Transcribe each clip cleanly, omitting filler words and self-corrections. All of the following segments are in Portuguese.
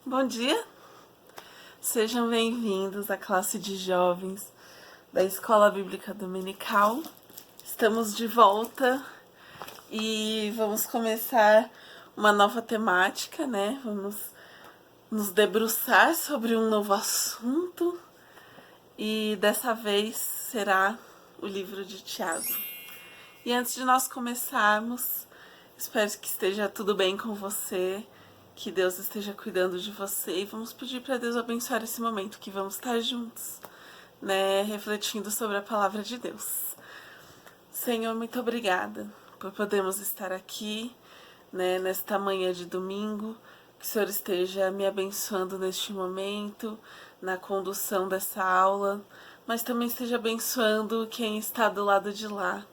Bom dia, sejam bem-vindos à classe de jovens da Escola Bíblica Dominical. Estamos de volta e vamos começar uma nova temática, né? Vamos nos debruçar sobre um novo assunto e dessa vez será o livro de Tiago. E antes de nós começarmos, espero que esteja tudo bem com você, que Deus esteja cuidando de você e vamos pedir para Deus abençoar esse momento que vamos estar juntos, né, refletindo sobre a palavra de Deus. Senhor, muito obrigada por podermos estar aqui, né, nesta manhã de domingo, que o Senhor esteja me abençoando neste momento, na condução dessa aula, mas também esteja abençoando quem está do lado de lá,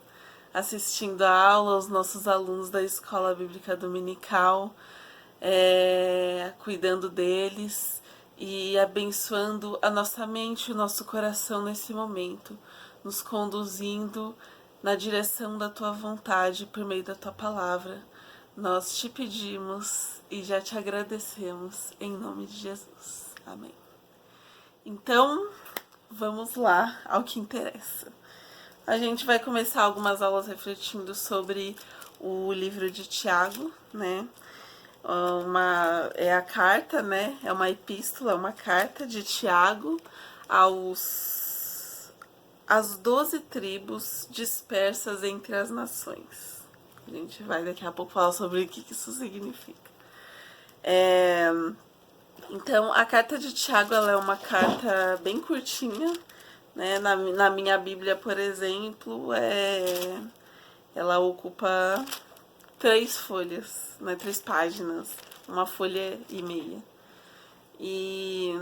assistindo a aula, os nossos alunos da Escola Bíblica Dominical, cuidando deles e abençoando a nossa mente e o nosso coração nesse momento, nos conduzindo na direção da Tua vontade por meio da Tua palavra. Nós te pedimos e já te agradecemos em nome de Jesus. Amém. Então, vamos lá ao que interessa. A gente vai começar algumas aulas refletindo sobre o livro de Tiago, né? É a carta, né? É uma epístola, uma carta de Tiago às 12 tribos dispersas entre as nações. A gente vai daqui a pouco falar sobre o que isso significa. Então, a carta de Tiago ela é uma carta bem curtinha, né? Na minha Bíblia, por exemplo, ela ocupa 3 folhas, né? 3 páginas, uma folha e meia. E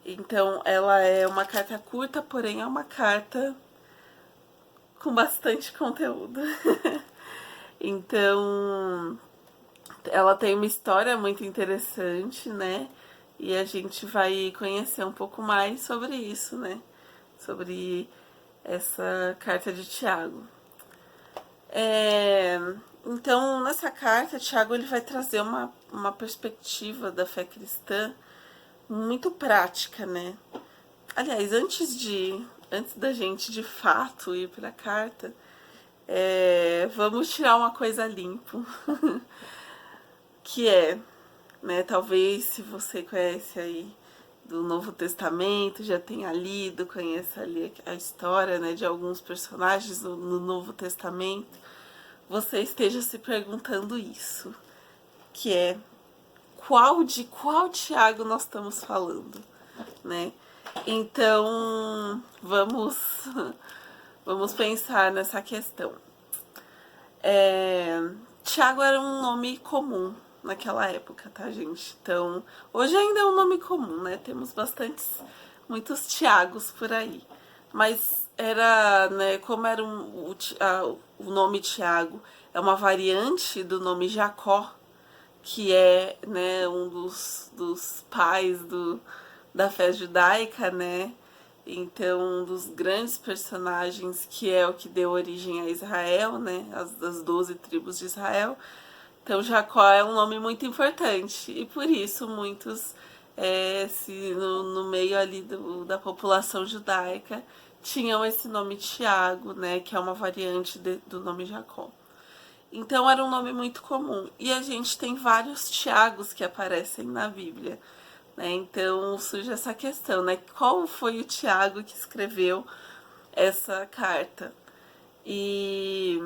então ela é uma carta curta, porém é uma carta com bastante conteúdo. Então ela tem uma história muito interessante, né? E a gente vai conhecer um pouco mais sobre isso, né? Sobre essa carta de Tiago. Então, nessa carta, Tiago ele vai trazer uma perspectiva da fé cristã muito prática, né? Aliás, antes da gente de fato ir para a carta, vamos tirar uma coisa limpo, que né, talvez se você conhece aí do Novo Testamento, já tenha lido, conheça ali a história, né, de alguns personagens no Novo Testamento, você esteja se perguntando isso, que é de qual Tiago nós estamos falando, né? Então, vamos pensar nessa questão. Tiago era um nome comum naquela época, tá, gente? Então, hoje ainda é um nome comum, né? Temos muitos Tiagos por aí. Mas né, como era o nome Tiago, é uma variante do nome Jacó, que é, né, um dos pais da fé judaica, né? Então, um dos grandes personagens que é o que deu origem a Israel, né? As 12 tribos de Israel. Então, Jacó é um nome muito importante e por isso muitos, no meio ali da população judaica, tinham esse nome Tiago, né? Que é uma variante do nome Jacó. Então era um nome muito comum. E a gente tem vários Tiagos que aparecem na Bíblia, né? Então surge essa questão, né? Qual foi o Tiago que escreveu essa carta? E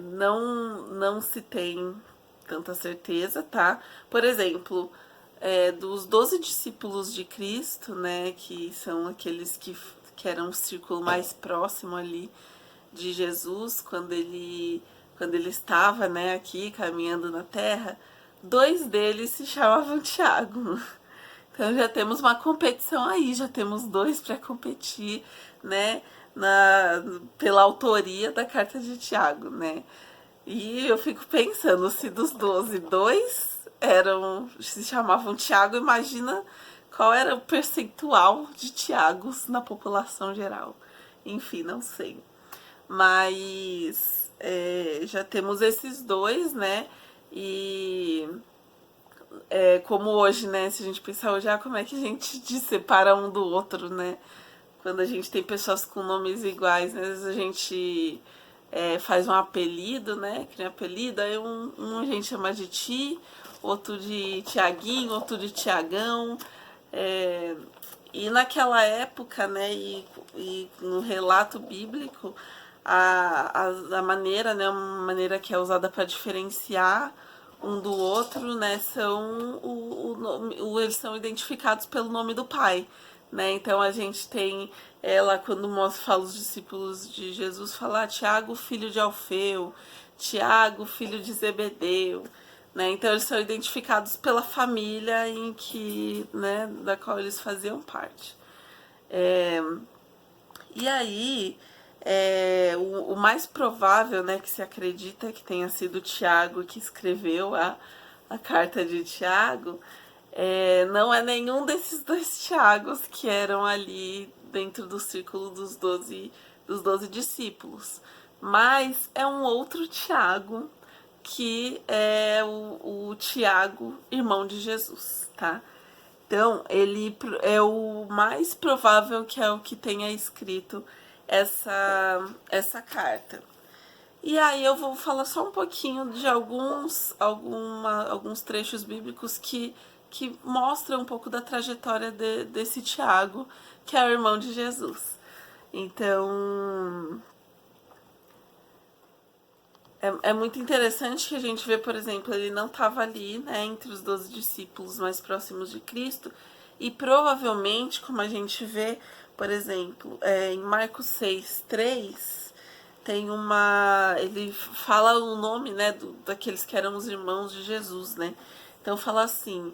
não se tem tanta certeza, tá? Por exemplo, dos 12 discípulos de Cristo, né? Que são aqueles que eram o círculo mais próximo ali de Jesus quando ele estava, né, aqui caminhando na terra, 2 deles se chamavam Tiago. Então já temos uma competição aí, já temos 2 para competir, né, pela autoria da carta de Tiago, né? E eu fico pensando, se dos 12, 2 se chamavam Tiago, imagina qual era o percentual de Tiagos na população geral. Enfim, não sei. Mas já temos esses 2, né? E como hoje, né? Se a gente pensar hoje, como é que a gente se separa um do outro, né? Quando a gente tem pessoas com nomes iguais, né? Às vezes a gente faz um apelido, né? Cria um apelido, aí um a gente chama de Ti, outro de Tiaguinho, outro de Tiagão. E naquela época, né? E no relato bíblico, a maneira, né? Uma maneira que é usada para diferenciar um do outro, né? Eles são identificados pelo nome do pai. Né? Então a gente tem ela quando fala os discípulos de Jesus falar Tiago, filho de Alfeu, Tiago, filho de Zebedeu, né? Então eles são identificados pela família em que, né, da qual eles faziam parte. E aí o mais provável, né, que se acredita que tenha sido Tiago que escreveu a carta de Tiago. Não é nenhum desses dois Tiagos que eram ali dentro do círculo dos 12 discípulos. Mas é um outro Tiago, que é o Tiago, irmão de Jesus, tá? Então, ele é o mais provável que é o que tenha escrito essa carta. E aí eu vou falar só um pouquinho de alguns trechos bíblicos que mostram um pouco da trajetória desse Tiago, que é o irmão de Jesus. Então, é muito interessante que a gente vê, por exemplo, ele não estava ali, né, entre os 12 discípulos mais próximos de Cristo, e provavelmente, como a gente vê, por exemplo, em Marcos 6:3, tem ele fala o nome, né, daqueles que eram os irmãos de Jesus, né? Então fala assim: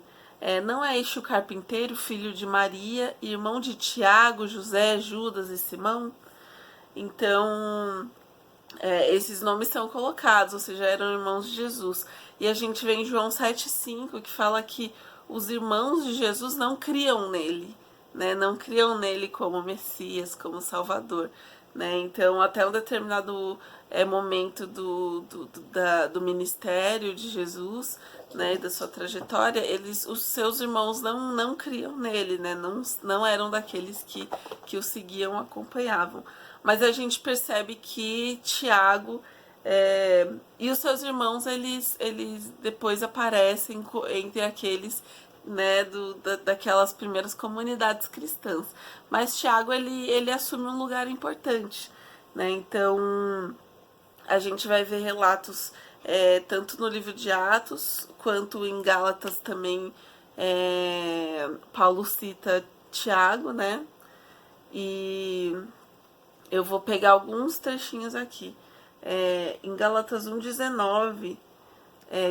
não é este o carpinteiro, filho de Maria, irmão de Tiago, José, Judas e Simão? Então, esses nomes são colocados, ou seja, eram irmãos de Jesus. E a gente vê em João 7:5 que fala que os irmãos de Jesus não criam nele, né? Não criam nele como Messias, como Salvador. Né? Então, até um determinado momento do ministério de Jesus, né, da sua trajetória, os seus irmãos não criam nele, né? Não eram daqueles que o seguiam, acompanhavam. Mas a gente percebe que Tiago e os seus irmãos, eles depois aparecem entre aqueles, né, daquelas primeiras comunidades cristãs. Mas Tiago, ele assume um lugar importante, né? Então, a gente vai ver relatos tanto no livro de Atos, quanto em Gálatas também. Paulo cita Tiago, né? E eu vou pegar alguns trechinhos aqui. Em Gálatas 1:19,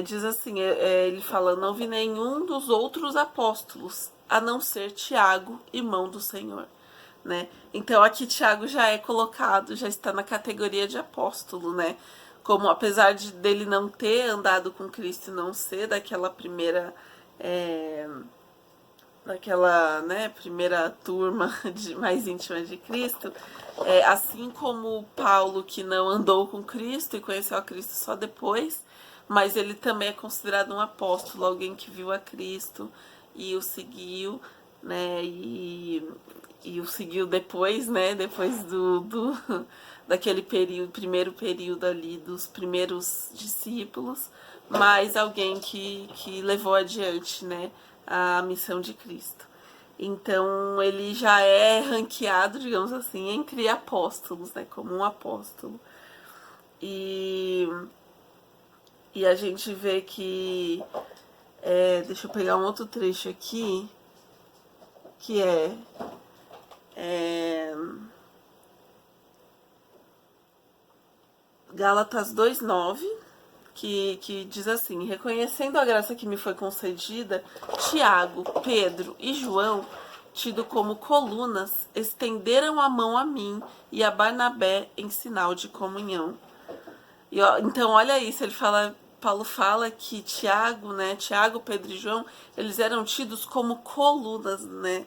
diz assim, ele fala: não vi nenhum dos outros apóstolos, a não ser Tiago, irmão do Senhor. Né? Então aqui Tiago já é colocado, já está na categoria de apóstolo, né? Como apesar dele não ter andado com Cristo e não ser daquela primeira né, primeira turma mais íntima de Cristo, assim como Paulo, que não andou com Cristo e conheceu a Cristo só depois, mas ele também é considerado um apóstolo, alguém que viu a Cristo e o seguiu, né, e o seguiu depois, né, depois daquele primeiro período ali dos primeiros discípulos, mas alguém que levou adiante, né, a missão de Cristo. Então ele já é ranqueado, digamos assim, entre apóstolos, né, como um apóstolo. E a gente vê que deixa eu pegar um outro trecho aqui, que Gálatas 2:9, que diz assim: reconhecendo a graça que me foi concedida, Tiago, Pedro e João, tido como colunas, estenderam a mão a mim e a Barnabé em sinal de comunhão. Então olha isso, Paulo fala que Tiago, né, Tiago, Pedro e João, eles eram tidos como colunas, né,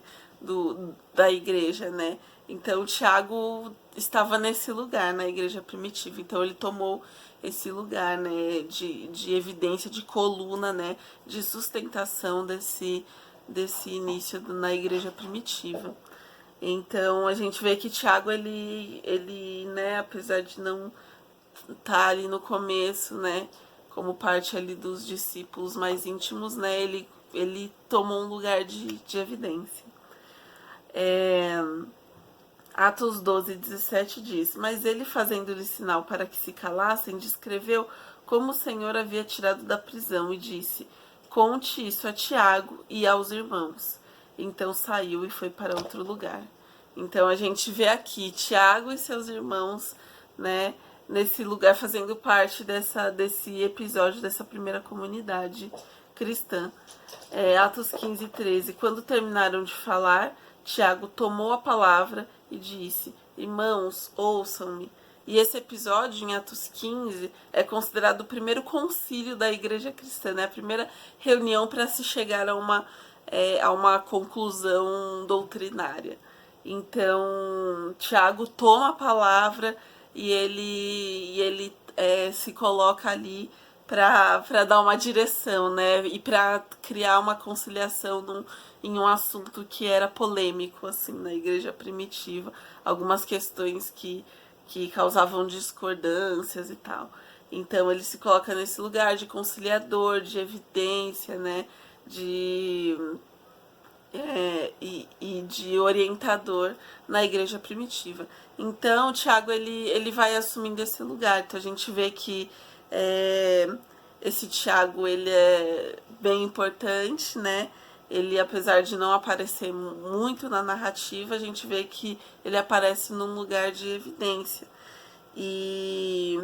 da igreja, né? Então, Tiago estava nesse lugar na igreja primitiva. Então, ele tomou esse lugar, né, de evidência, de coluna, né, de sustentação desse início na igreja primitiva. Então, a gente vê que Tiago, ele, né, apesar de não estar ali no começo, né, como parte ali dos discípulos mais íntimos, né, ele tomou um lugar de evidência. Atos 12:17 diz: Mas ele, fazendo-lhe sinal para que se calassem, descreveu como o Senhor havia tirado da prisão e disse: Conte isso a Tiago e aos irmãos. Então saiu e foi para outro lugar. Então a gente vê aqui Tiago e seus irmãos, né, nesse lugar fazendo parte desse episódio, dessa primeira comunidade cristã. Atos 15:13. Quando terminaram de falar, Tiago tomou a palavra e disse: Irmãos, ouçam-me. E esse episódio, em Atos 15, é considerado o primeiro concílio da igreja cristã, né? A primeira reunião para se chegar a uma conclusão doutrinária. Então, Tiago toma a palavra e ele se coloca ali para dar uma direção, né? E para criar uma conciliação em um assunto que era polêmico, assim, na igreja primitiva. Algumas questões que causavam discordâncias e tal. Então, ele se coloca nesse lugar de conciliador, de evidência, né? E de orientador na igreja primitiva. Então, Tiago, ele vai assumindo esse lugar. Então, a gente vê que esse Tiago, ele é bem importante, né? Ele, apesar de não aparecer muito na narrativa, a gente vê que ele aparece num lugar de evidência. E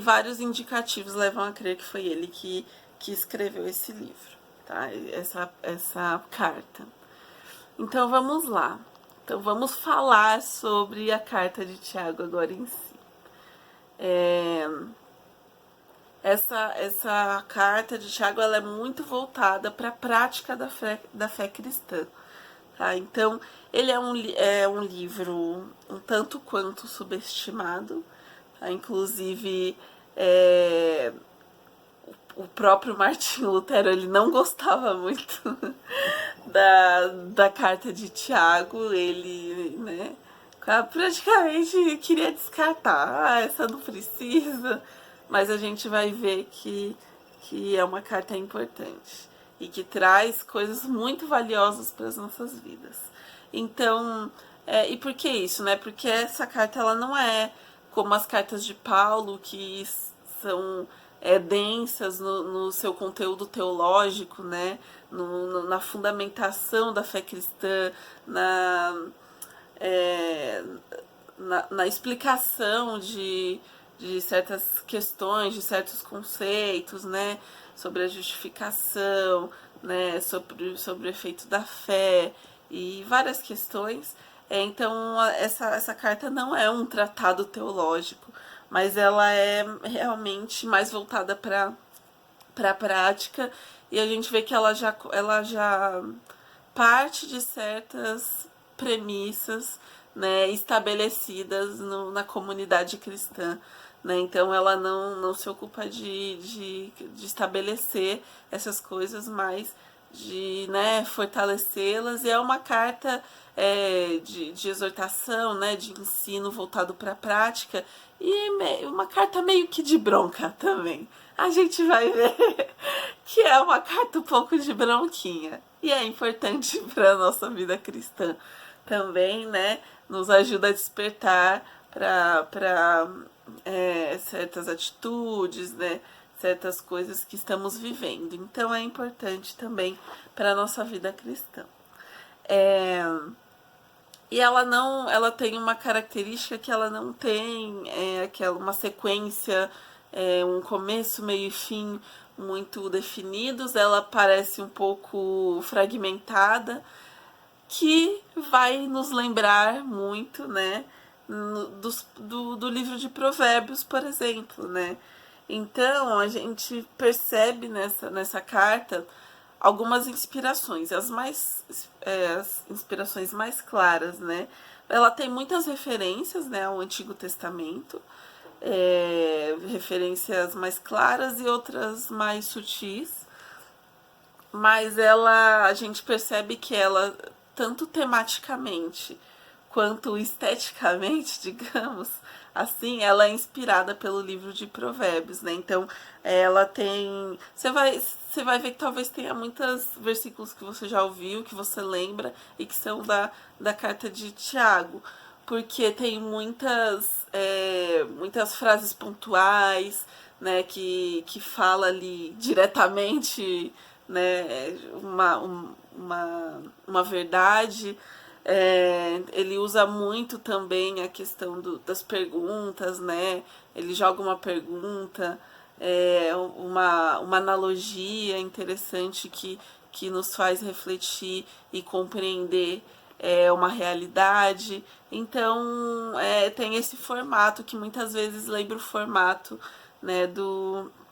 vários indicativos levam a crer que foi ele que escreveu esse livro, tá? Essa carta. Então, vamos lá. Então, vamos falar sobre a carta de Tiago agora em si. Essa carta de Tiago, ela é muito voltada para a prática da fé cristã. Tá? Então, ele é um livro um tanto quanto subestimado. Tá? Inclusive, o próprio Martinho Lutero, ele não gostava muito da carta de Tiago. Ele, né, praticamente queria descartar. Essa não precisa. Mas a gente vai ver que é uma carta importante e que traz coisas muito valiosas para as nossas vidas. Então, e por que isso, né? Porque essa carta, ela não é como as cartas de Paulo, que são densas no seu conteúdo teológico, né? Na fundamentação da fé cristã, na explicação de certas questões, de certos conceitos, né, sobre a justificação, né, sobre o efeito da fé e várias questões. Então, essa carta não é um tratado teológico, mas ela é realmente mais voltada para a prática, e a gente vê que ela já parte de certas premissas, né, estabelecidas na comunidade cristã. Né? Então, ela não se ocupa de estabelecer essas coisas, mas de, né, fortalecê-las. E é uma carta de exortação, né, de ensino voltado para a prática, e uma carta meio que de bronca também. A gente vai ver que é uma carta um pouco de bronquinha. E é importante para a nossa vida cristã também, né? Nos ajuda a despertar para certas atitudes, né? Certas coisas que estamos vivendo. Então, é importante também para a nossa vida cristã. E ela tem uma característica que ela não tem uma sequência, um começo, meio e fim muito definidos. Ela parece um pouco fragmentada, que vai nos lembrar muito, né, do livro de Provérbios, por exemplo, né? Então, a gente percebe nessa carta algumas inspirações, as inspirações mais claras, né? ela tem muitas referências, né, ao Antigo Testamento, referências mais claras e outras mais sutis, mas a gente percebe que ela, tanto tematicamente quanto esteticamente, digamos assim, ela é inspirada pelo livro de Provérbios, né? Então, ela tem... Você vai ver que talvez tenha muitos versículos que você já ouviu, que você lembra, e que são da carta de Tiago, porque tem muitas frases pontuais, né, que fala ali diretamente, né, uma verdade. Ele usa muito também a questão das perguntas, né? Ele joga uma pergunta, uma analogia interessante que nos faz refletir e compreender uma realidade. Então, tem esse formato que muitas vezes lembra o formato, né,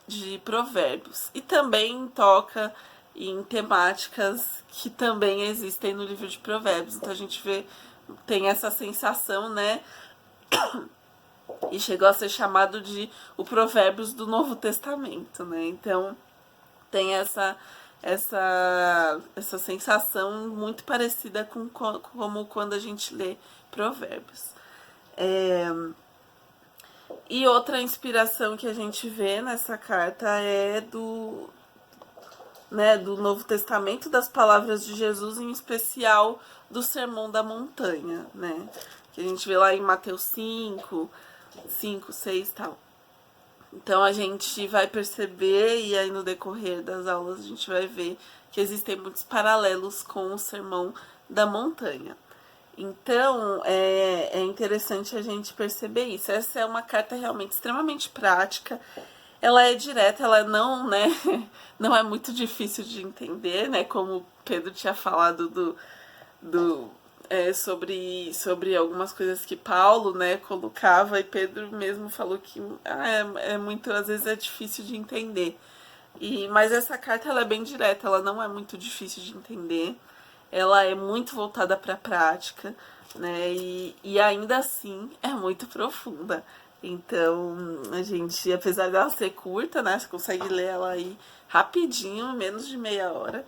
de Provérbios. E também toca em temáticas que também existem no livro de Provérbios. Então a gente tem essa sensação, né? E chegou a ser chamado de o Provérbios do Novo Testamento, né? Então tem essa sensação muito parecida com como quando a gente lê Provérbios. E outra inspiração que a gente vê nessa carta é do Novo Testamento, das palavras de Jesus, em especial do Sermão da Montanha, né? Que a gente vê lá em Mateus 5, 6 e tal. Então a gente vai perceber, e aí no decorrer das aulas a gente vai ver que existem muitos paralelos com o Sermão da Montanha. Então é interessante a gente perceber isso. Essa é uma carta realmente extremamente prática. Ela é direta, ela não, né, não é muito difícil de entender, né, como o Pedro tinha falado sobre algumas coisas que Paulo, né, colocava, e Pedro mesmo falou que muito, às vezes é difícil de entender. Mas essa carta, ela é bem direta, ela não é muito difícil de entender, ela é muito voltada para a prática, né, e ainda assim é muito profunda. Então, a gente, apesar dela ser curta, né, você consegue ler ela aí rapidinho, menos de meia hora,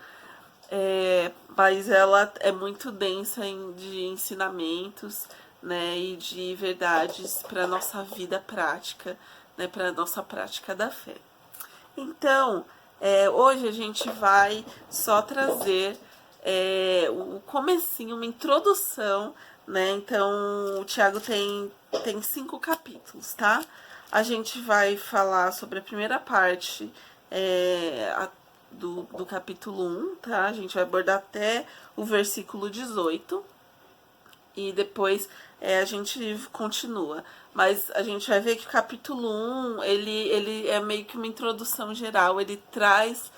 mas ela é muito densa de ensinamentos, né, e de verdades para nossa vida prática, né, para nossa prática da fé. Então, hoje a gente vai só trazer o comecinho, uma introdução, né? Então, o Tiago tem 5 capítulos, tá? A gente vai falar sobre a primeira parte do capítulo 1, tá? A gente vai abordar até o versículo 18 e depois a gente continua. Mas a gente vai ver que o capítulo 1, ele é meio que uma introdução geral, ele traz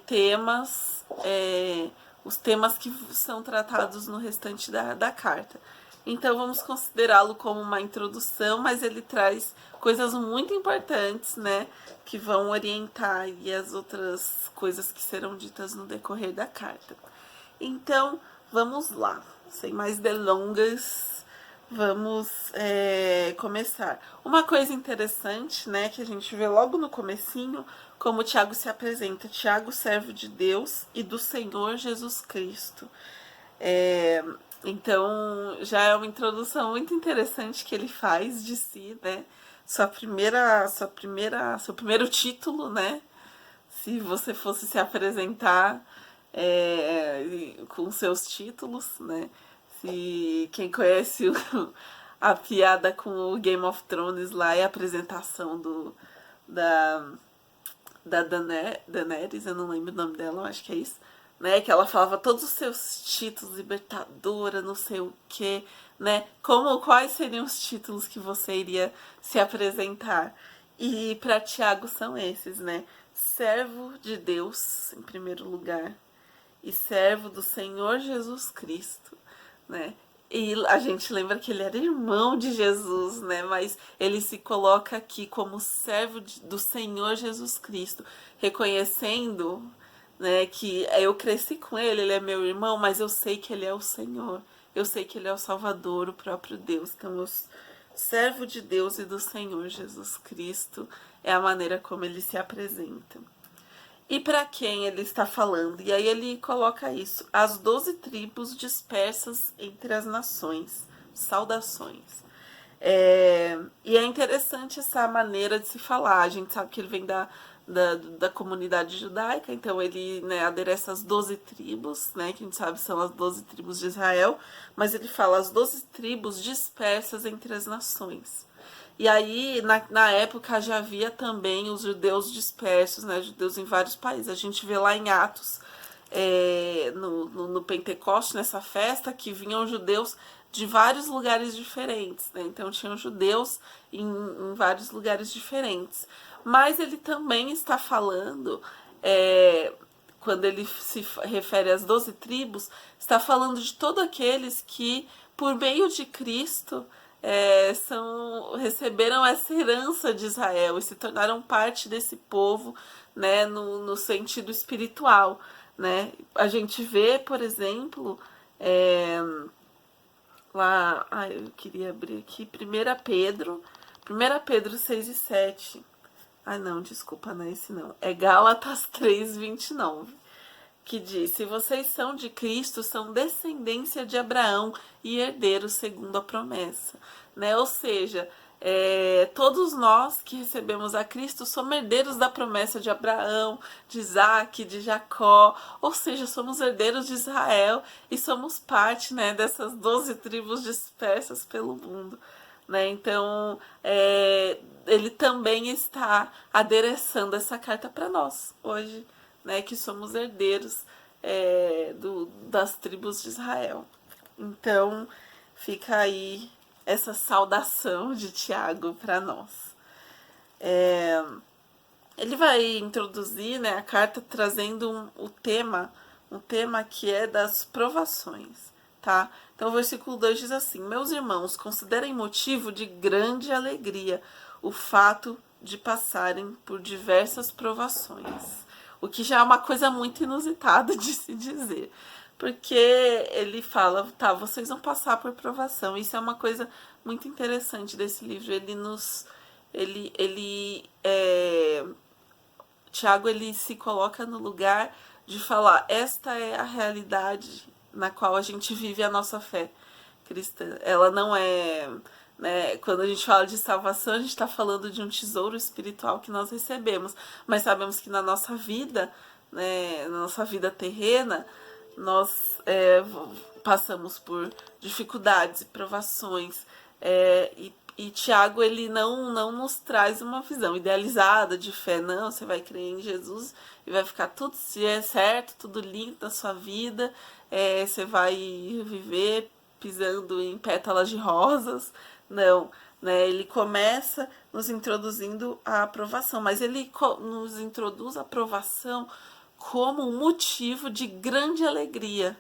temas, os temas que são tratados no restante da carta. Então vamos considerá-lo como uma introdução, mas ele traz coisas muito importantes, né, que vão orientar aí as outras coisas que serão ditas no decorrer da carta. Então, vamos lá, sem mais delongas, vamos começar. Uma coisa interessante, né, que a gente vê logo no comecinho, como Tiago se apresenta. Tiago, servo de Deus e do Senhor Jesus Cristo. Então, já é uma introdução muito interessante que ele faz de si, né? Seu primeiro título, né? Se você fosse se apresentar com seus títulos, né? Se quem conhece a piada com o Game of Thrones lá é a apresentação da Daenerys, eu não lembro o nome dela, eu acho que é isso, né? Que ela falava todos os seus títulos, libertadora, não sei o que, né? Quais seriam os títulos que você iria se apresentar? E para Tiago são esses, né? Servo de Deus, em primeiro lugar, e servo do Senhor Jesus Cristo, né? E a gente lembra que ele era irmão de Jesus, né? Mas ele se coloca aqui como servo do Senhor Jesus Cristo, reconhecendo, né, que eu cresci com ele é meu irmão, mas eu sei que ele é o Senhor. eu sei que ele é o Salvador, o próprio Deus. Então, eu servo de Deus e do Senhor Jesus Cristo é a maneira como ele se apresenta. E para quem ele está falando? E aí ele coloca isso: as 12 tribos dispersas entre as nações. Saudações. E é interessante essa maneira de se falar. A gente sabe que ele vem da comunidade judaica, então ele, né, adereça as 12 tribos, né, que a gente sabe são as 12 tribos de Israel, mas ele fala as 12 tribos dispersas entre as nações. E aí, na época, já havia também os judeus dispersos, né, judeus em vários países. A gente vê lá em Atos, no Pentecoste, nessa festa, que vinham judeus de vários lugares diferentes, né? Então tinham judeus em vários lugares diferentes. Mas ele também está falando, quando ele se refere às 12 tribos, está falando de todos aqueles que, por meio de Cristo, receberam essa herança de Israel e se tornaram parte desse povo, né, no sentido espiritual, né? A gente vê, por exemplo, lá, eu queria abrir aqui, 1 Pedro 6 e 7. Não, desculpa, não é esse não. É Gálatas 3, 29. Que diz: se vocês são de Cristo, são descendência de Abraão e herdeiros segundo a promessa. Né? Ou seja, todos nós que recebemos a Cristo somos herdeiros da promessa de Abraão, de Isaac, de Jacó. Ou seja, somos herdeiros de Israel e somos parte, né, dessas 12 tribos dispersas pelo mundo. Né? Então, ele também está adereçando essa carta para nós hoje, né, que somos herdeiros das tribos de Israel. Então, fica aí essa saudação de Tiago para nós. Ele vai introduzir, né, a carta trazendo um tema que é das provações. Tá? Então o versículo 2 diz assim: meus irmãos, considerem motivo de grande alegria o fato de passarem por diversas provações. O que já é uma coisa muito inusitada de se dizer. Porque ele fala, tá, vocês vão passar por provação. Isso é uma coisa muito interessante desse livro. Tiago, ele se coloca no lugar de falar, esta é a realidade na qual a gente vive a nossa fé cristã. Ela não é, né, quando a gente fala de salvação, a gente está falando de um tesouro espiritual que nós recebemos, mas sabemos que na nossa vida, né, na nossa vida terrena, nós passamos por dificuldades e provações, e Tiago, ele não nos traz uma visão idealizada de fé. Não, você vai crer em Jesus e vai ficar tudo certo, tudo lindo na sua vida, você vai viver pisando em pétalas de rosas. Não, né? Ele começa nos introduzindo a aprovação, mas ele nos introduz a aprovação como um motivo de grande alegria,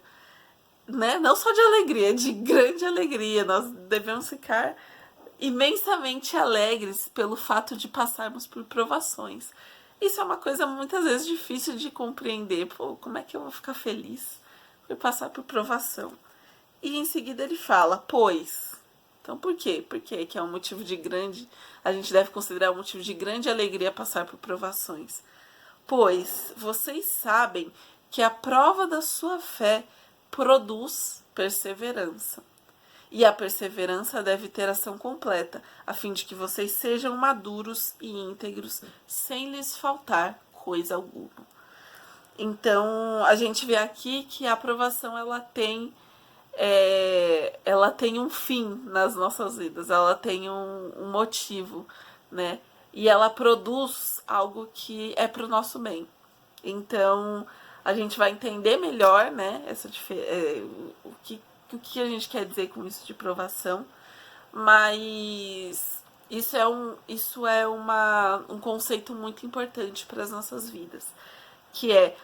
né? Não só de alegria, de grande alegria. Nós devemos ficar imensamente alegres pelo fato de passarmos por provações. Isso é uma coisa muitas vezes difícil de compreender. Pô, como é que eu vou ficar feliz por passar por provação? E em seguida ele fala, pois. Então por quê? Por quê que é um motivo de grande... A gente deve considerar um motivo de grande alegria passar por provações. Pois vocês sabem que a prova da sua fé produz perseverança. E a perseverança deve ter ação completa, a fim de que vocês sejam maduros e íntegros, sem lhes faltar coisa alguma. Então, a gente vê aqui que a aprovação ela tem um fim nas nossas vidas, ela tem um motivo, né? E ela produz algo que é para o nosso bem. Então, a gente vai entender melhor, né, o que a gente quer dizer com isso de provação, mas isso é um conceito muito importante para as nossas vidas, que é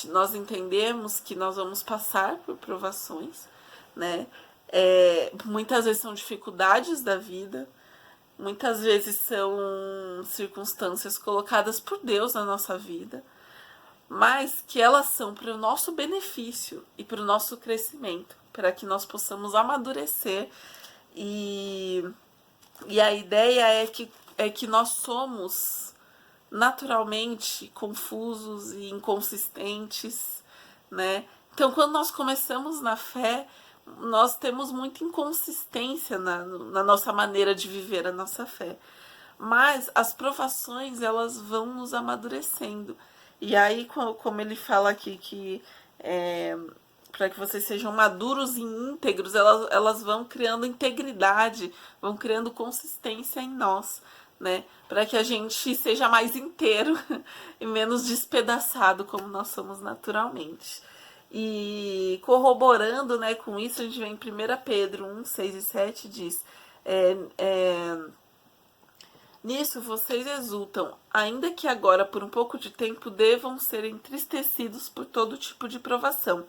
nós entendemos que nós vamos passar por provações, né? Muitas vezes são dificuldades da vida, muitas vezes são circunstâncias colocadas por Deus na nossa vida, mas que elas são para o nosso benefício e para o nosso crescimento, para que nós possamos amadurecer. E a ideia é que nós somos naturalmente confusos e inconsistentes, né? Então, quando nós começamos na fé, nós temos muita inconsistência na nossa maneira de viver a nossa fé. Mas as provações, elas vão nos amadurecendo. E aí, como ele fala aqui que para que vocês sejam maduros e íntegros, elas vão criando integridade, vão criando consistência em nós, né? Para que a gente seja mais inteiro e menos despedaçado como nós somos naturalmente. E corroborando, né, com isso, a gente vem em 1 Pedro 1, 6 e 7, diz: nisso vocês exultam, ainda que agora por um pouco de tempo devam ser entristecidos por todo tipo de provação.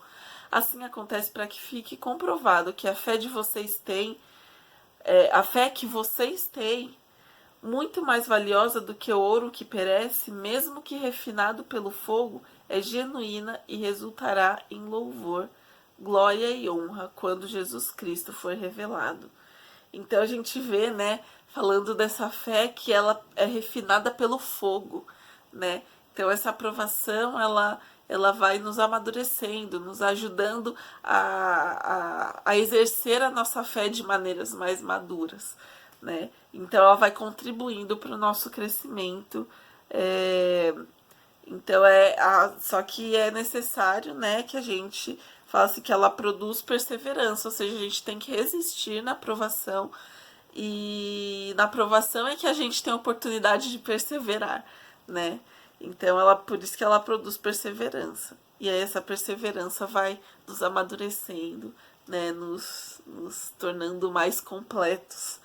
Assim acontece para que fique comprovado que a fé que vocês têm, muito mais valiosa do que o ouro que perece, mesmo que refinado pelo fogo, é genuína e resultará em louvor, glória e honra quando Jesus Cristo for revelado. Então a gente vê, né, falando dessa fé que ela é refinada pelo fogo, né? Então essa aprovação, ela vai nos amadurecendo, nos ajudando a exercer a nossa fé de maneiras mais maduras, né? Então ela vai contribuindo para o nosso crescimento. Então só que é necessário, né, que a gente faça que ela produz perseverança, ou seja, a gente tem que resistir na provação, e na provação é que a gente tem a oportunidade de perseverar, né? Então por isso que ela produz perseverança. E aí essa perseverança vai nos amadurecendo, né, nos tornando mais completos.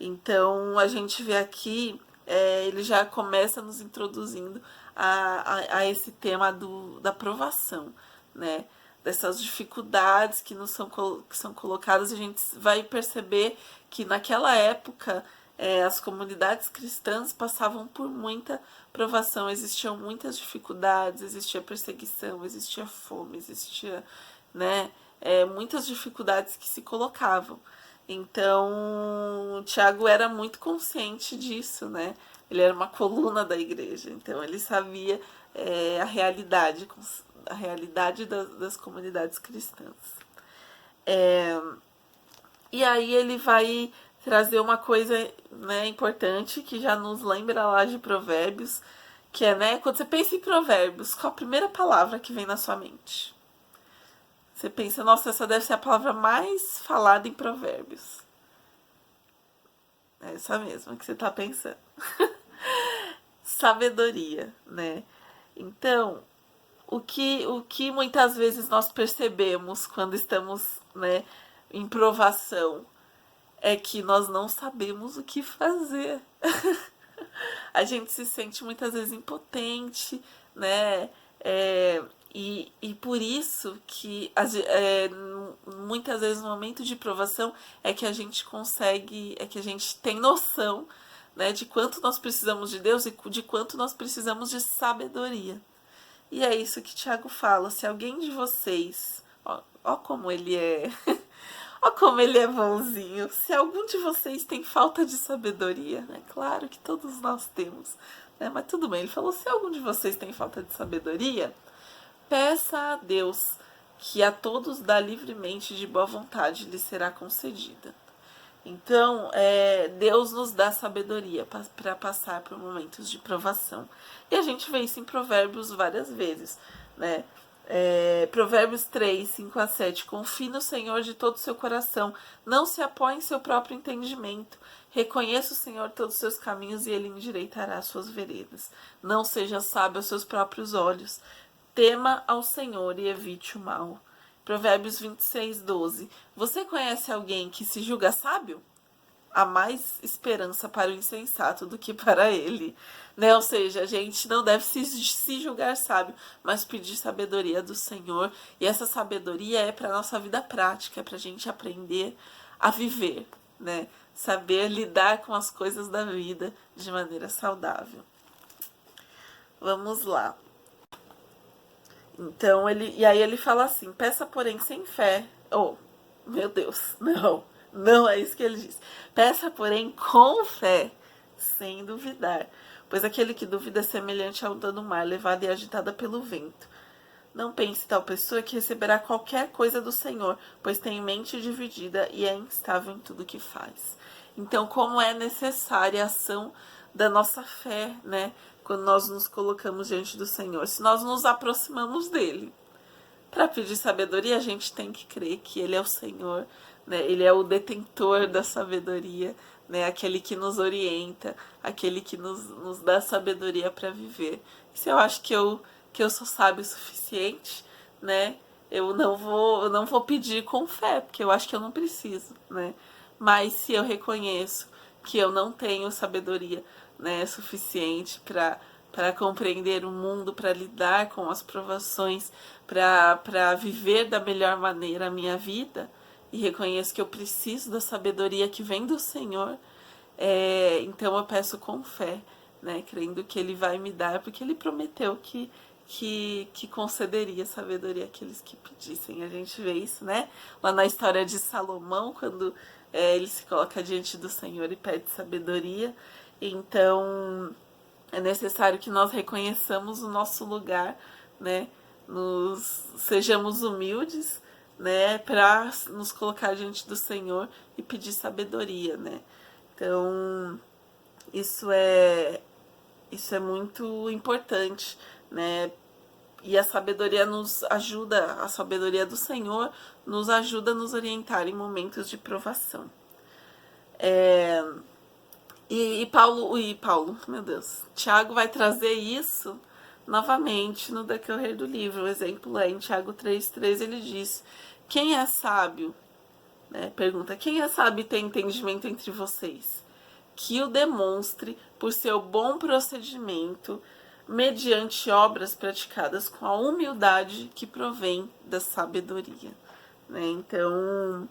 Então a gente vê aqui, ele já começa nos introduzindo a esse tema da provação, né? Dessas dificuldades que são colocadas, a gente vai perceber que naquela época as comunidades cristãs passavam por muita provação, existiam muitas dificuldades, existia perseguição, existia fome, existia, né, muitas dificuldades que se colocavam. Então, Tiago era muito consciente disso, né? Ele era uma coluna da igreja, então ele sabia a realidade das comunidades cristãs. E aí ele vai trazer uma coisa, né, importante, que já nos lembra lá de Provérbios, que é, né, quando você pensa em Provérbios, qual a primeira palavra que vem na sua mente? Você pensa, nossa, essa deve ser a palavra mais falada em Provérbios. É essa mesma que você está pensando. Sabedoria, né? Então, o que muitas vezes nós percebemos quando estamos, né, em provação é que nós não sabemos o que fazer. A gente se sente muitas vezes impotente, né? E por isso que muitas vezes no momento de provação é que a gente consegue, é que a gente tem noção, né, de quanto nós precisamos de Deus e de quanto nós precisamos de sabedoria. E é isso que Tiago fala. Se alguém de vocês, ó como ele é, ó como ele é bonzinho. Se algum de vocês tem falta de sabedoria, né? Claro que todos nós temos, né? Mas tudo bem, ele falou, se algum de vocês tem falta de sabedoria, peça a Deus, que a todos dá livremente de boa vontade, lhe será concedida. Então, Deus nos dá sabedoria para passar por momentos de provação. E a gente vê isso em Provérbios várias vezes, né? Provérbios 3, 5 a 7. Confie no Senhor de todo o seu coração. Não se apoie em seu próprio entendimento. Reconheça o Senhor todos os seus caminhos e Ele endireitará as suas veredas. Não seja sábio aos seus próprios olhos. Tema ao Senhor e evite o mal. Provérbios 26, 12. Você conhece alguém que se julga sábio? Há mais esperança para o insensato do que para ele, né? Ou seja, a gente não deve se julgar sábio, mas pedir sabedoria do Senhor. E essa sabedoria é para a nossa vida prática, é para a gente aprender a viver, né? Saber lidar com as coisas da vida de maneira saudável. Vamos lá. Então, e aí ele fala assim, peça porém sem fé. Oh, meu Deus, não é isso que ele diz. Peça porém com fé, sem duvidar. Pois aquele que duvida é semelhante à onda do mar, levada e agitada pelo vento. Não pense tal pessoa que receberá qualquer coisa do Senhor, pois tem mente dividida e é instável em tudo que faz. Então, como é necessária a ação da nossa fé, né? Quando nós nos colocamos diante do Senhor. Se nós nos aproximamos dele para pedir sabedoria, a gente tem que crer que ele é o Senhor, né? Ele é o detentor da sabedoria, né? Aquele que nos orienta, aquele que nos dá sabedoria para viver. Se eu acho que eu sou sábio o suficiente, né? Eu não vou pedir com fé, porque eu acho que eu não preciso, né? Mas se eu reconheço que eu não tenho sabedoria, né, suficiente para compreender o mundo, para lidar com as provações, para viver da melhor maneira a minha vida, e reconheço que eu preciso da sabedoria que vem do Senhor, então eu peço com fé, né, crendo que Ele vai me dar, porque Ele prometeu que concederia sabedoria àqueles que pedissem. A gente vê isso, né, lá na história de Salomão, quando ele se coloca diante do Senhor e pede sabedoria. Então é necessário que nós reconheçamos o nosso lugar, né, sejamos humildes, né, para nos colocar diante do Senhor e pedir sabedoria, né. Então isso é muito importante, né? E a sabedoria nos ajuda, a sabedoria do Senhor nos ajuda a nos orientar em momentos de provação. Paulo, meu Deus, Tiago vai trazer isso novamente no decorrer do livro. O exemplo é em Tiago 3,3, ele diz: quem é sábio? Né? Pergunta: quem é sábio e tem entendimento entre vocês? Que o demonstre por seu bom procedimento, mediante obras praticadas com a humildade que provém da sabedoria. Né? Então,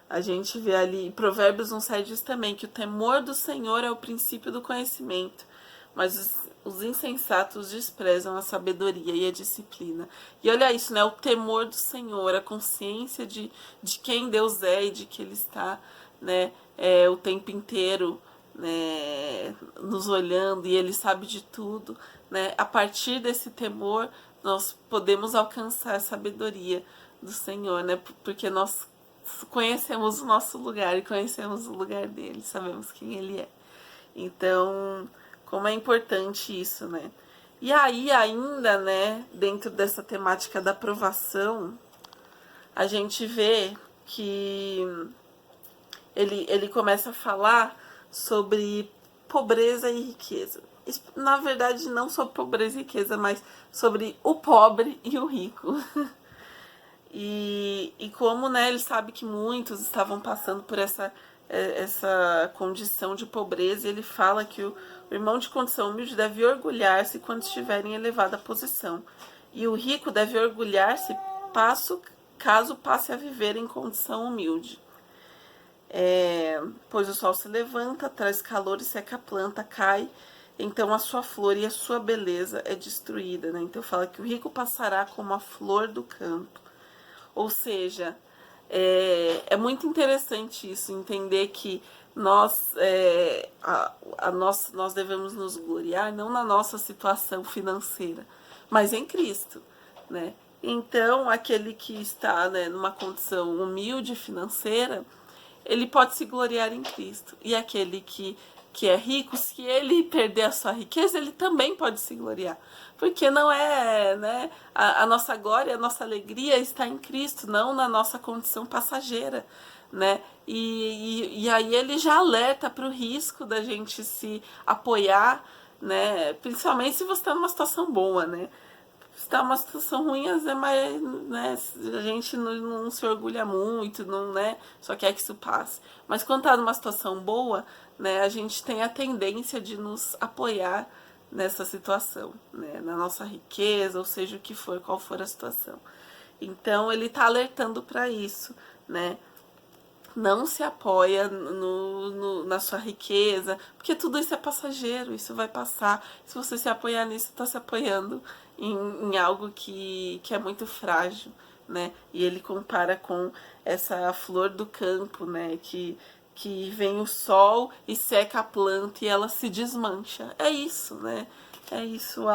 a gente vê ali, Provérbios 1,7 diz também que o temor do Senhor é o princípio do conhecimento, mas os insensatos desprezam a sabedoria e a disciplina. E olha isso, né? O temor do Senhor, a consciência de quem Deus é e de que Ele está, né, o tempo inteiro, né, nos olhando, e Ele sabe de tudo, né? A partir desse temor nós podemos alcançar a sabedoria do Senhor, né? Porque nós conhecemos o nosso lugar e conhecemos o lugar dele, sabemos quem Ele é. Então, como é importante isso, né? E aí ainda, né, dentro dessa temática da aprovação, a gente vê que ele começa a falar sobre pobreza e riqueza. Na verdade, não sobre pobreza e riqueza, mas sobre o pobre e o rico. E como, né, ele sabe que muitos estavam passando por essa condição de pobreza, e ele fala que o irmão de condição humilde deve orgulhar-se quando estiver em elevada posição. E o rico deve orgulhar-se caso passe a viver em condição humilde. Pois o sol se levanta, traz calor e seca a planta, cai, então a sua flor e a sua beleza é destruída, né? Então fala que o rico passará como a flor do campo. Ou seja, é muito interessante isso, entender que nós devemos nos gloriar não na nossa situação financeira, mas em Cristo, né? Então, aquele que está, né, numa condição humilde financeira, ele pode se gloriar em Cristo. E aquele que é rico, se ele perder a sua riqueza, ele também pode se gloriar. Porque não é, né, a nossa glória, a nossa alegria está em Cristo, não na nossa condição passageira, né? E aí ele já alerta para o risco da gente se apoiar, né? Principalmente se você está numa situação boa, né? Se está uma situação ruim, às vezes, mas, né, a gente não se orgulha muito, não, né, só quer que isso passe. Mas quando está numa situação boa, né, a gente tem a tendência de nos apoiar nessa situação, né, na nossa riqueza, ou seja o que for, qual for a situação. Então ele está alertando para isso, né? Não se apoia na sua riqueza, porque tudo isso é passageiro, isso vai passar. Se você se apoiar nisso, está se apoiando em algo que é muito frágil, né? E ele compara com essa flor do campo, né? Que vem o sol e seca a planta e ela se desmancha. É isso, né? É isso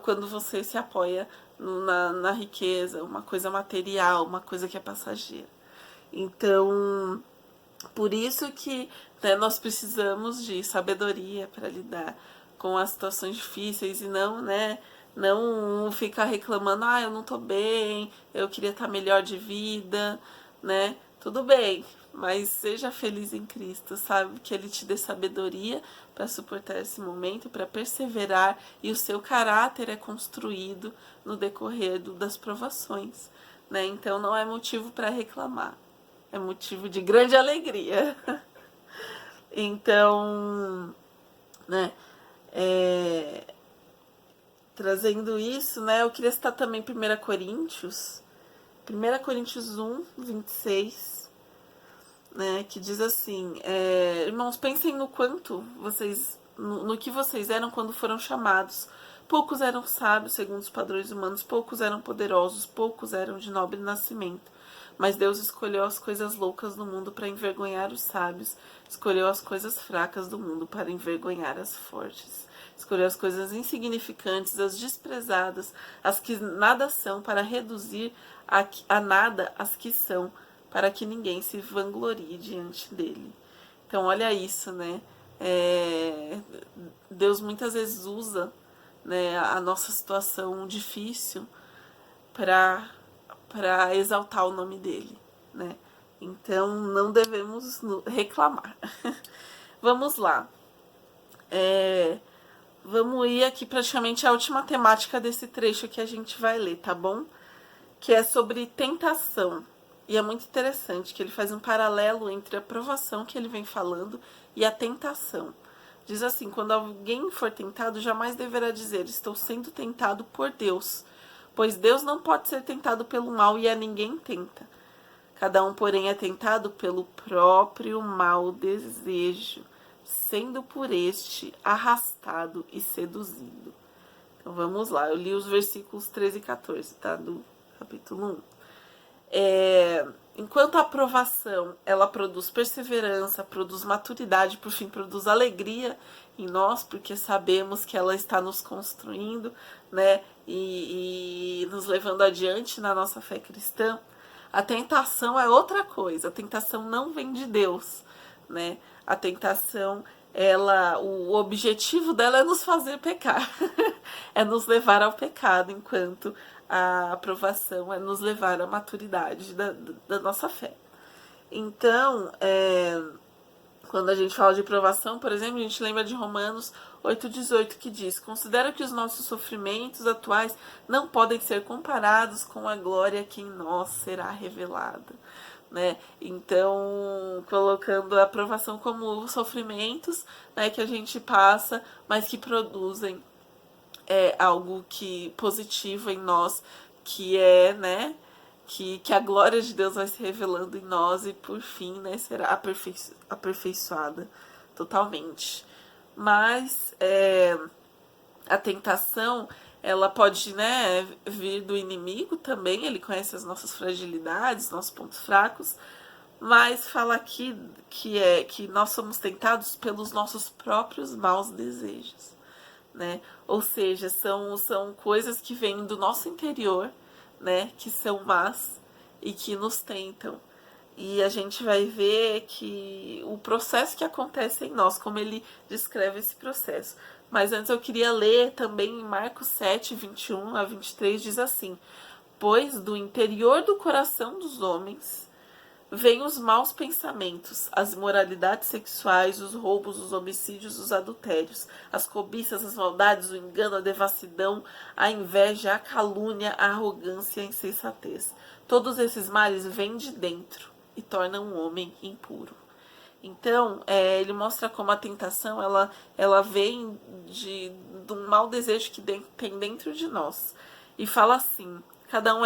quando você se apoia na riqueza, uma coisa material, uma coisa que é passageira. Então, por isso que, né, nós precisamos de sabedoria para lidar com as situações difíceis e não, né, não ficar reclamando, eu não tô bem, eu queria estar melhor de vida, né? Tudo bem, mas seja feliz em Cristo, sabe? Que Ele te dê sabedoria para suportar esse momento, para perseverar, e o seu caráter é construído no decorrer das provações, né? Então não é motivo para reclamar, é motivo de grande alegria. Então, né, trazendo isso, né, eu queria citar também 1 Coríntios, 1 Coríntios 1, 26, né, que diz assim, irmãos, pensem no quanto vocês, no que vocês eram quando foram chamados. Poucos eram sábios segundo os padrões humanos, poucos eram poderosos, poucos eram de nobre nascimento. Mas Deus escolheu as coisas loucas do mundo para envergonhar os sábios, escolheu as coisas fracas do mundo para envergonhar as fortes. Escolheu as coisas insignificantes, as desprezadas, as que nada são, para reduzir a nada as que são, para que ninguém se vanglorie diante dele. Então, olha isso, né? Deus muitas vezes usa, né, a nossa situação difícil para exaltar o nome dele, né? Então, não devemos reclamar. Vamos lá. Vamos ir aqui praticamente à última temática desse trecho que a gente vai ler, tá bom? Que é sobre tentação. E é muito interessante que ele faz um paralelo entre a provação que ele vem falando e a tentação. Diz assim, quando alguém for tentado, jamais deverá dizer, estou sendo tentado por Deus, pois Deus não pode ser tentado pelo mal e a ninguém tenta. Cada um, porém, é tentado pelo próprio mau desejo, sendo por este arrastado e seduzido. Então vamos lá, eu li os versículos 13 e 14, tá? Do capítulo 1. Enquanto a aprovação, ela produz perseverança, produz maturidade, por fim, produz alegria em nós, porque sabemos que ela está nos construindo, né, e nos levando adiante na nossa fé cristã. A tentação é outra coisa, a tentação não vem de Deus, né, a tentação, o objetivo dela é nos fazer pecar, é nos levar ao pecado, enquanto a aprovação é nos levar à maturidade da nossa fé. Então, quando a gente fala de provação, por exemplo, a gente lembra de Romanos 8,18, que diz: considera que os nossos sofrimentos atuais não podem ser comparados com a glória que em nós será revelada. Né? Então, colocando a provação como sofrimentos, né, que a gente passa, mas que produzem algo positivo em nós, que é, né, que a glória de Deus vai se revelando em nós e por fim, né, será aperfeiçoada totalmente. Mas a tentação, ela pode, né, vir do inimigo também, ele conhece as nossas fragilidades, nossos pontos fracos, mas fala aqui que nós somos tentados pelos nossos próprios maus desejos. Né? Ou seja, são coisas que vêm do nosso interior, né? Que são más e que nos tentam. E a gente vai ver que o processo que acontece em nós, como ele descreve esse processo. Mas antes eu queria ler também em Marcos 7, 21 a 23, diz assim: pois do interior do coração dos homens vêm os maus pensamentos, as imoralidades sexuais, os roubos, os homicídios, os adultérios, as cobiças, as maldades, o engano, a devassidão, a inveja, a calúnia, a arrogância e a insensatez. Todos esses males vêm de dentro e tornam o homem impuro. Então, ele mostra como a tentação ela vem de um mau desejo que tem dentro de nós. E fala assim: cada um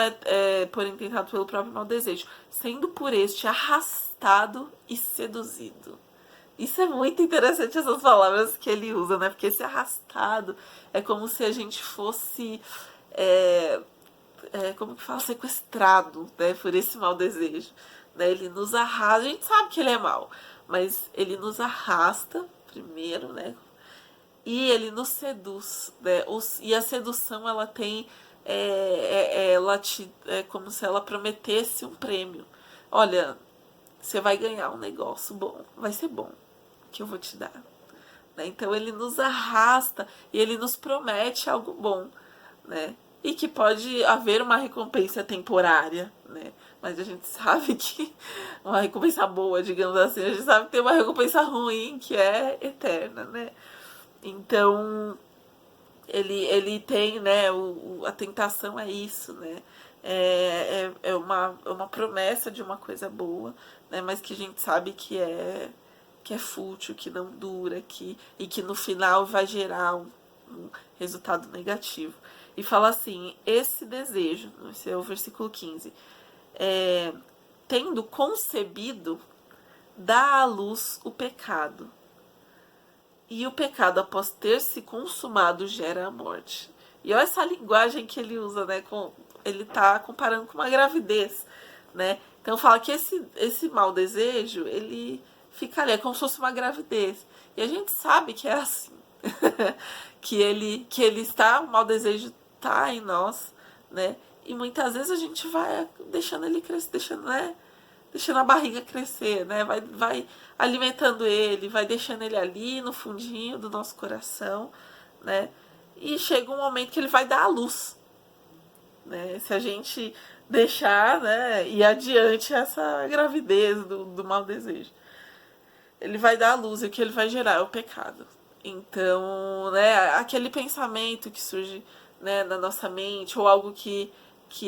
porém, tentado pelo próprio mau desejo, sendo por este arrastado e seduzido. Isso é muito interessante, essas palavras que ele usa, né? Porque esse arrastado é como se a gente fosse, é, como que fala, sequestrado, né? Por esse mau desejo. Né? Ele nos arrasta, a gente sabe que ele é mau, mas ele nos arrasta primeiro, né? E ele nos seduz, né? E a sedução, ela tem, é como se ela prometesse um prêmio. Olha, você vai ganhar um negócio bom, vai ser bom, que eu vou te dar. Né? Então ele nos arrasta e ele nos promete algo bom, né? E que pode haver uma recompensa temporária, né? Mas a gente sabe que uma recompensa boa, digamos assim, a gente sabe que tem uma recompensa ruim que é eterna, né? Então ele tem, né, a tentação é isso, né? É uma promessa de uma coisa boa, né? Mas que a gente sabe que é fútil, que não dura, e que no final vai gerar um resultado negativo. E fala assim, esse desejo, esse é o versículo 15, tendo concebido, dá à luz o pecado. E o pecado, após ter se consumado, gera a morte. E olha essa linguagem que ele usa, né? Ele está comparando com uma gravidez, né? Então fala que esse mau desejo, ele fica ali, é como se fosse uma gravidez. E a gente sabe que é assim. que ele está, o mau desejo está em nós, né? E muitas vezes a gente vai deixando ele crescer, deixando a barriga crescer, né? Vai alimentando ele, vai deixando ele ali no fundinho do nosso coração, né? E chega um momento que ele vai dar à luz, né? Se a gente deixar, né, ir adiante essa gravidez do mau desejo. Ele vai dar à luz e o que ele vai gerar é o pecado. Então, né, aquele pensamento que surge, né, na nossa mente, ou algo que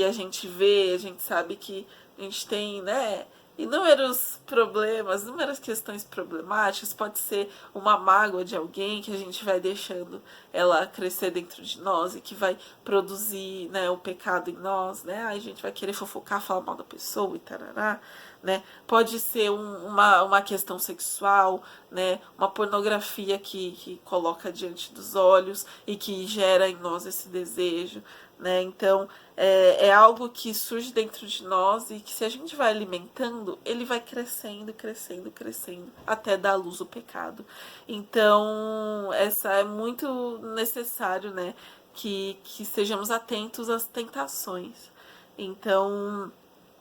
a gente vê, a gente sabe que a gente tem, né, inúmeros problemas, inúmeras questões problemáticas, pode ser uma mágoa de alguém que a gente vai deixando ela crescer dentro de nós e que vai produzir, né, o pecado em nós, né, aí a gente vai querer fofocar, falar mal da pessoa e tarará, né, pode ser uma questão sexual, né, uma pornografia que coloca diante dos olhos e que gera em nós esse desejo, né, então é algo que surge dentro de nós e que se a gente vai alimentando, ele vai crescendo, crescendo, crescendo, até dar à luz o pecado. Então, essa é muito necessário, né, que sejamos atentos às tentações. Então,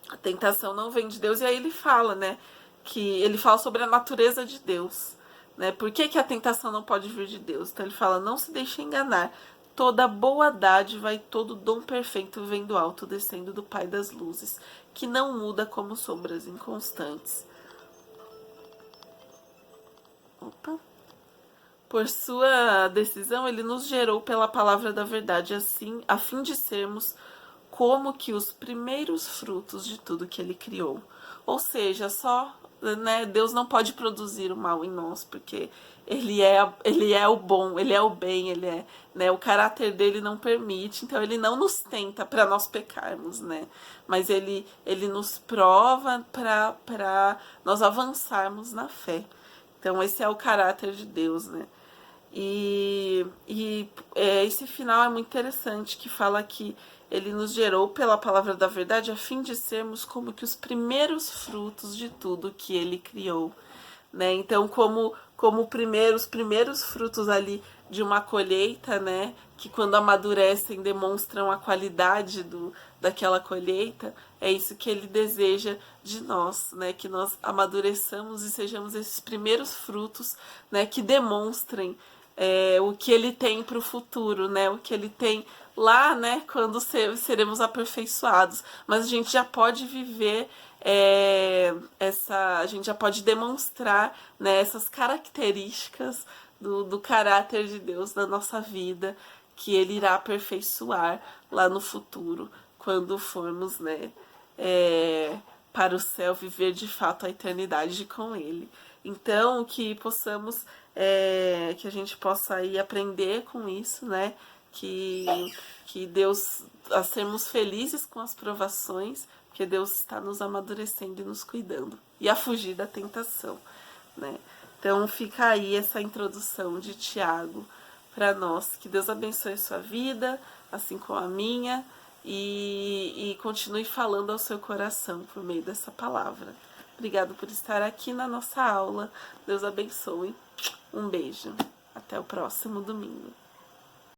a tentação não vem de Deus, e aí ele fala, né, que ele fala sobre a natureza de Deus, né, por que a tentação não pode vir de Deus? Então ele fala, não se deixe enganar, toda boa dádiva e todo dom perfeito vem do alto, descendo do Pai das luzes, que não muda como sombras inconstantes. Opa. Por sua decisão, ele nos gerou pela palavra da verdade, assim, a fim de sermos como que os primeiros frutos de tudo que ele criou. Ou seja, só, né, Deus não pode produzir o mal em nós, porque ele é o bom, ele é o bem, ele é, né, o caráter dele não permite, então ele não nos tenta para nós pecarmos, né? Mas ele nos prova para nós avançarmos na fé. Então esse é o caráter de Deus, né? Esse final é muito interessante, que fala que ele nos gerou pela palavra da verdade a fim de sermos como que os primeiros frutos de tudo que ele criou, né? Então, como os primeiros frutos ali de uma colheita, né, que quando amadurecem demonstram a qualidade daquela colheita, é isso que ele deseja de nós, né, que nós amadureçamos e sejamos esses primeiros frutos, né, que demonstrem o que ele tem para o futuro, né, o que ele tem lá, né, quando seremos aperfeiçoados. Mas a gente já pode viver a gente já pode demonstrar, né, essas características do caráter de Deus na nossa vida, que ele irá aperfeiçoar lá no futuro, quando formos, né, para o céu viver de fato a eternidade com ele. Então, que possamos, que a gente possa aí aprender com isso, né, que Deus, a sermos felizes com as provações, porque Deus está nos amadurecendo e nos cuidando, e a fugir da tentação, né. Então fica aí essa introdução de Tiago para nós. Que Deus abençoe sua vida, assim como a minha, e continue falando ao seu coração por meio dessa palavra. Obrigado por estar aqui na nossa aula. Deus abençoe. Um beijo. Até o próximo domingo.